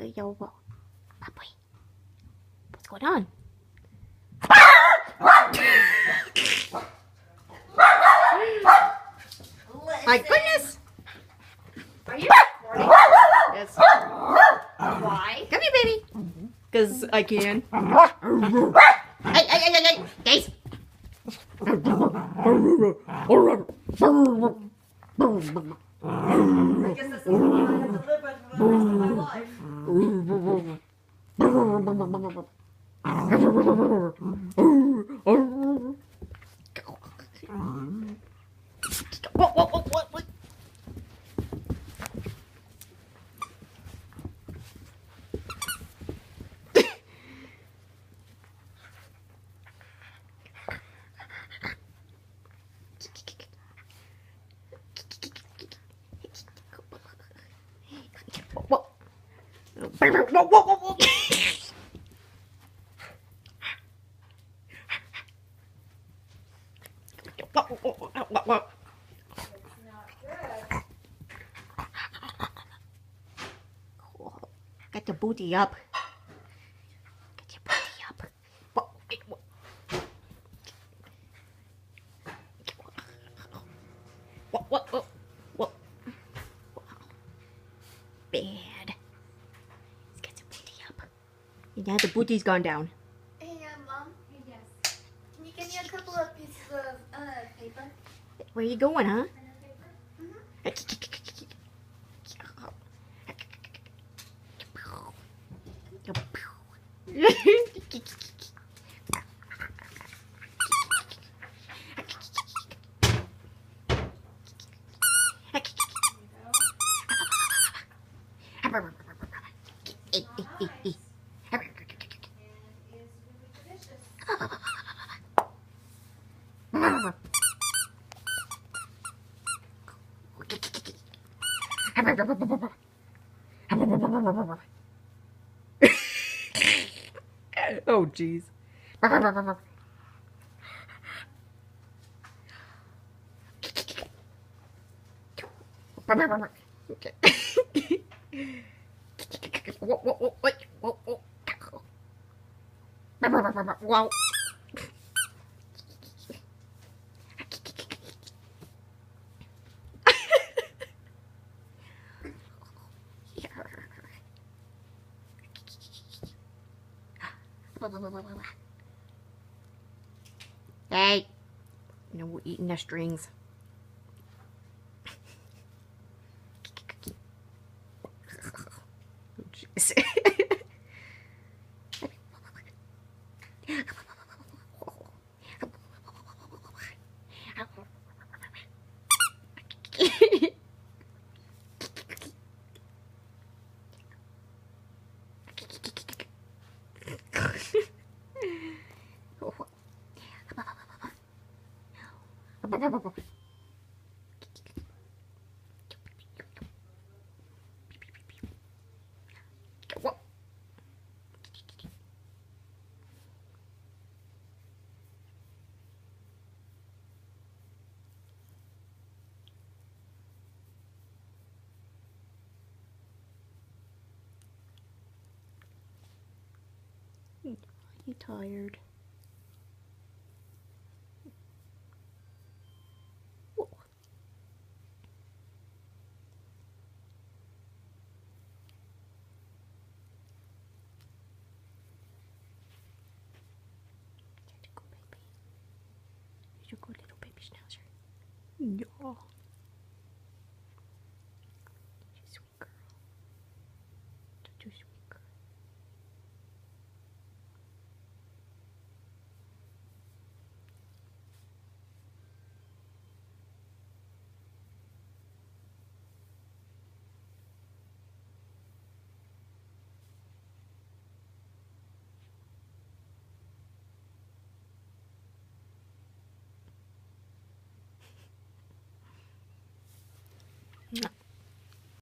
Yo, Papoy, what's going on? My goodness! Are you recording? Yes. Why? Come here, baby. Because I can. Hey, Days. I guess that's something I have to live with for the rest of my life. What? Whoa. What? Cool. Get your booty up. Get your booty up. What? Bad. Let's get your booty up. And now the booty's gone down. Hey, Mom. Yes. Can you give me a couple of pieces of paper? Where you going, huh? Oh, jeez. Okay. Wow. Hey, no, we're eating the strings. Oh, jeez. You tired? Whoa. There you go, baby. There you go, little baby schnauzer. Yeah.